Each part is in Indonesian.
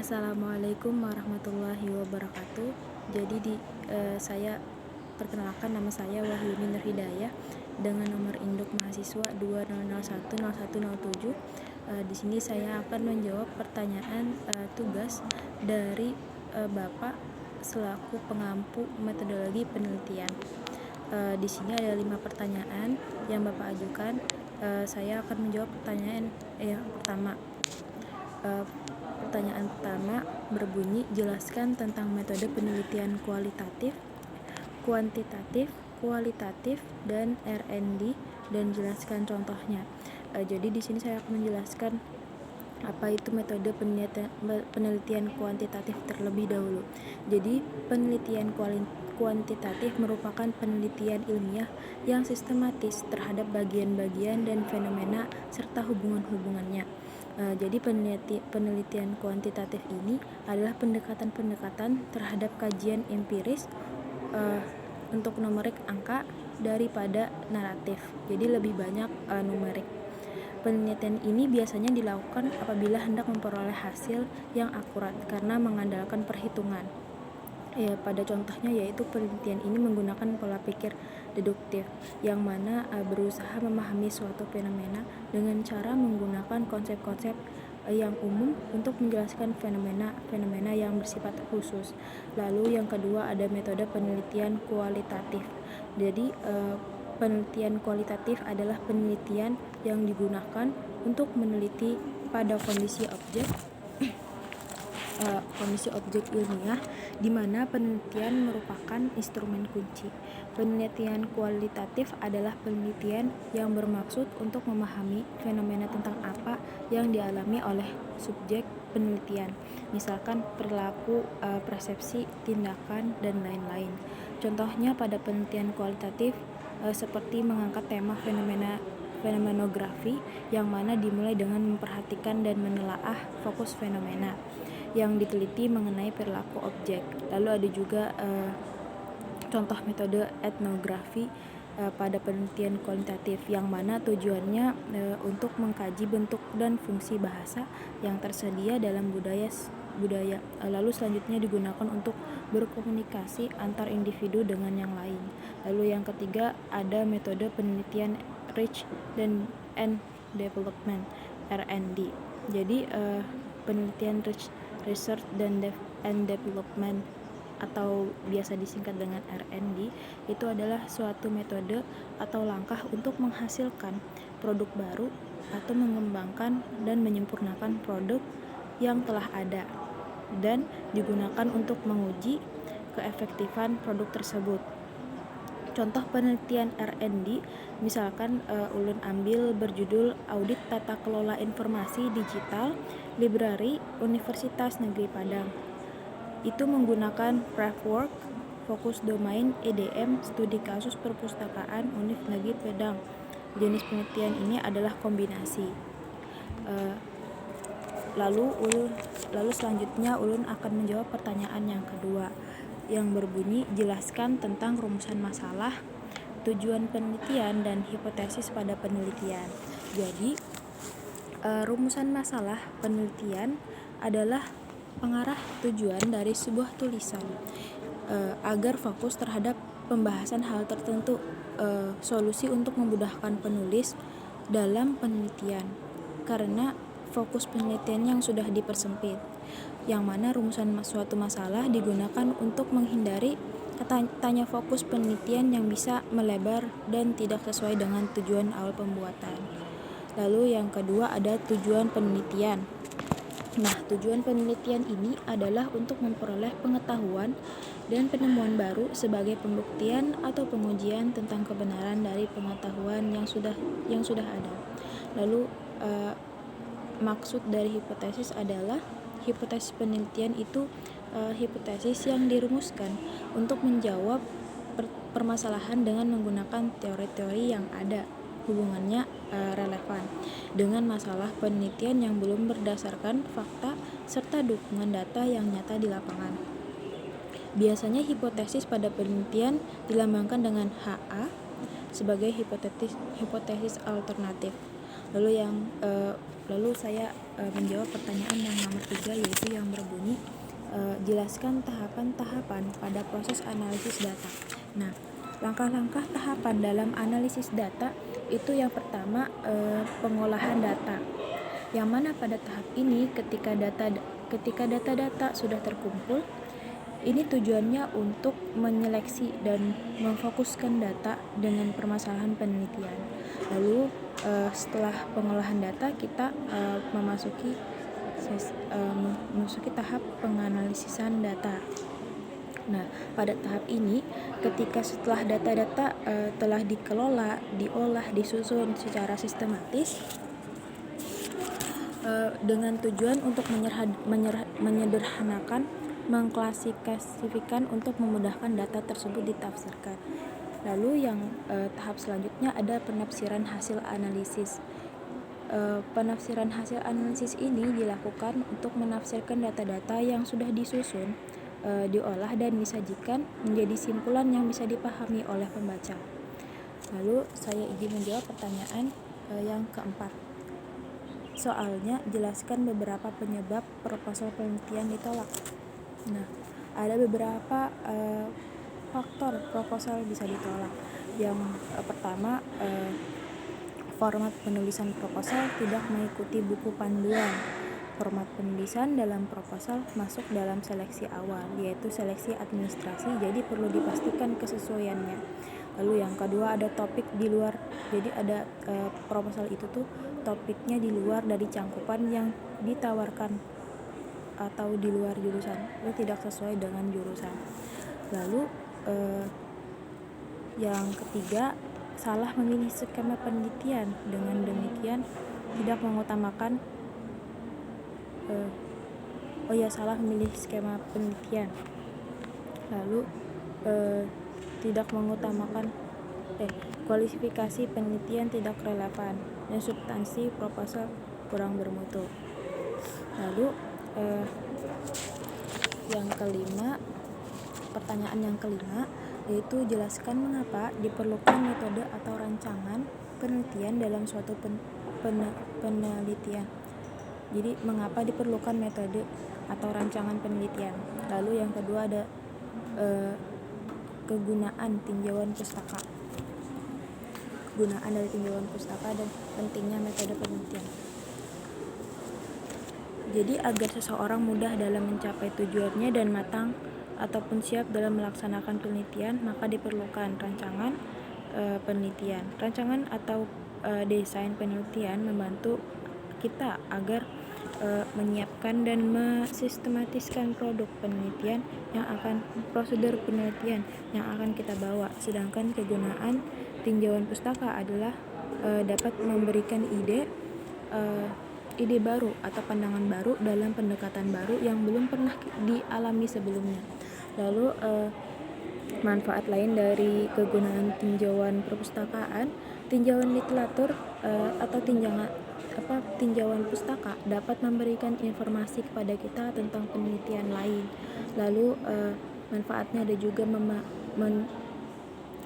Assalamualaikum warahmatullahi wabarakatuh. Jadi saya perkenalkan, nama saya Wahyuni Nur Hidayah dengan nomor induk mahasiswa 20010107. Di sini saya akan menjawab pertanyaan tugas dari Bapak selaku pengampu metodologi penelitian. Di sini ada 5 pertanyaan yang Bapak ajukan. Saya akan menjawab pertanyaan yang pertama. Pertanyaan pertama berbunyi, jelaskan tentang metode penelitian kualitatif, kuantitatif, kualitatif, dan R&D, dan jelaskan contohnya. Jadi di sini saya akan menjelaskan apa itu metode penelitian kuantitatif terlebih dahulu. Jadi penelitian kuantitatif merupakan penelitian ilmiah yang sistematis terhadap bagian-bagian dan fenomena serta hubungan-hubungannya. Jadi penelitian kuantitatif ini adalah pendekatan-pendekatan terhadap kajian empiris untuk numerik angka daripada naratif. Jadi lebih banyak numerik. Penelitian ini biasanya dilakukan apabila hendak memperoleh hasil yang akurat karena mengandalkan perhitungan. Pada contohnya yaitu penelitian ini menggunakan pola pikir deduktif yang mana berusaha memahami suatu fenomena dengan cara menggunakan konsep-konsep yang umum untuk menjelaskan fenomena yang bersifat khusus. Lalu yang kedua ada metode penelitian kualitatif. Jadi penelitian kualitatif adalah penelitian yang digunakan untuk meneliti pada kondisi objek ilmiah, di mana penelitian merupakan instrumen kunci. Penelitian kualitatif adalah penelitian yang bermaksud untuk memahami fenomena tentang apa yang dialami oleh subjek penelitian, misalkan perilaku, persepsi, tindakan, dan lain-lain. Contohnya pada penelitian kualitatif seperti mengangkat tema fenomenografi, yang mana dimulai dengan memperhatikan dan menelaah fokus fenomena yang diteliti mengenai perilaku objek. Lalu ada juga contoh metode etnografi pada penelitian kualitatif, yang mana tujuannya untuk mengkaji bentuk dan fungsi bahasa yang tersedia dalam budaya. Lalu selanjutnya digunakan untuk berkomunikasi antar individu dengan yang lain. Lalu yang ketiga ada metode penelitian research and development (R&D). Jadi penelitian research and development atau biasa disingkat dengan R&D itu adalah suatu metode atau langkah untuk menghasilkan produk baru atau mengembangkan dan menyempurnakan produk yang telah ada dan digunakan untuk menguji keefektifan produk tersebut. Contoh penelitian R&D misalkan ulun ambil berjudul Audit Tata Kelola Informasi Digital Library Universitas Negeri Padang. Itu menggunakan framework fokus domain EDM studi kasus perpustakaan Univ Negeri Padang. Jenis penelitian ini adalah kombinasi. Lalu selanjutnya ulun akan menjawab pertanyaan yang kedua yang berbunyi, jelaskan tentang rumusan masalah, tujuan penelitian, dan hipotesis pada penelitian. Jadi rumusan masalah penelitian adalah pengarah tujuan dari sebuah tulisan agar fokus terhadap pembahasan hal tertentu, solusi untuk memudahkan penulis dalam penelitian karena fokus penelitian yang sudah dipersempit, yang mana rumusan suatu masalah digunakan untuk menghindari tanya fokus penelitian yang bisa melebar dan tidak sesuai dengan tujuan awal pembuatan. Lalu yang kedua ada tujuan penelitian. Nah, tujuan penelitian ini adalah untuk memperoleh pengetahuan dan penemuan baru sebagai pembuktian atau pengujian tentang kebenaran dari pengetahuan yang sudah ada. Lalu maksud dari hipotesis adalah hipotesis penelitian itu hipotesis yang dirumuskan untuk menjawab permasalahan dengan menggunakan teori-teori yang ada hubungannya relevan dengan masalah penelitian yang belum berdasarkan fakta serta dukungan data yang nyata di lapangan. Biasanya hipotesis pada penelitian dilambangkan dengan HA sebagai hipotesis alternatif. Lalu saya menjawab pertanyaan yang nomor 3, yaitu yang berbunyi jelaskan tahapan-tahapan pada proses analisis data. Nah, langkah-langkah tahapan dalam analisis data itu yang pertama pengolahan data. Yang mana pada tahap ini ketika data-data sudah terkumpul, ini tujuannya untuk menyeleksi dan memfokuskan data dengan permasalahan penelitian. Lalu setelah pengolahan data kita memasuki tahap penganalisisan data. Nah, pada tahap ini ketika setelah data-data telah dikelola, diolah, disusun secara sistematis dengan tujuan untuk menyederhanakan, mengklasifikasikan untuk memudahkan data tersebut ditafsirkan. Lalu yang tahap selanjutnya ada penafsiran hasil analisis. Penafsiran hasil analisis ini dilakukan untuk menafsirkan data-data yang sudah disusun, diolah dan disajikan menjadi simpulan yang bisa dipahami oleh pembaca. Lalu saya ingin menjawab pertanyaan yang keempat. Soalnya, jelaskan beberapa penyebab proposal penelitian ditolak. Nah, ada beberapa faktor proposal bisa ditolak. Yang pertama, format penulisan proposal tidak mengikuti buku panduan. Format penulisan dalam proposal masuk dalam seleksi awal, yaitu seleksi administrasi, jadi perlu dipastikan kesesuaiannya. Lalu yang kedua ada topik di luar, jadi ada proposal itu tuh topiknya di luar dari cangkupan yang ditawarkan atau di luar jurusan, itu tidak sesuai dengan jurusan. Lalu yang ketiga, salah memilih skema penelitian. Dengan demikian tidak mengutamakan salah memilih skema penelitian. Lalu tidak mengutamakan kualifikasi penelitian tidak relevan dan substansi proposal kurang bermutu. Lalu yang kelima, pertanyaan yang kelima, yaitu jelaskan mengapa diperlukan metode atau rancangan penelitian dalam suatu penelitian. Jadi mengapa diperlukan metode atau rancangan penelitian. Lalu yang kedua ada kegunaan tinjauan pustaka. Kegunaan dari tinjauan pustaka dan pentingnya metode penelitian. Jadi agar seseorang mudah dalam mencapai tujuannya dan matang ataupun siap dalam melaksanakan penelitian, maka diperlukan rancangan penelitian. Rancangan atau desain penelitian membantu kita agar menyiapkan dan mensistematiskan produk penelitian prosedur penelitian yang akan kita bawa. Sedangkan kegunaan tinjauan pustaka adalah dapat memberikan ide baru atau pandangan baru dalam pendekatan baru yang belum pernah dialami sebelumnya. Lalu manfaat lain dari kegunaan tinjauan perpustakaan, tinjauan literatur atau tinjauan pustaka dapat memberikan informasi kepada kita tentang penelitian lain. Lalu manfaatnya ada juga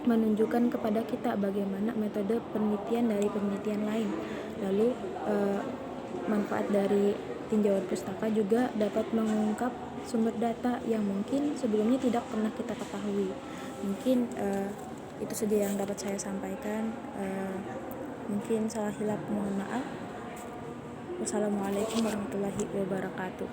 menunjukkan kepada kita bagaimana metode penelitian dari penelitian lain. Lalu manfaat dari tinjauan pustaka juga dapat mengungkap sumber data yang mungkin sebelumnya tidak pernah kita ketahui. Mungkin itu saja yang dapat saya sampaikan. Mungkin salah hilap mohon maaf. Wassalamualaikum warahmatullahi wabarakatuh.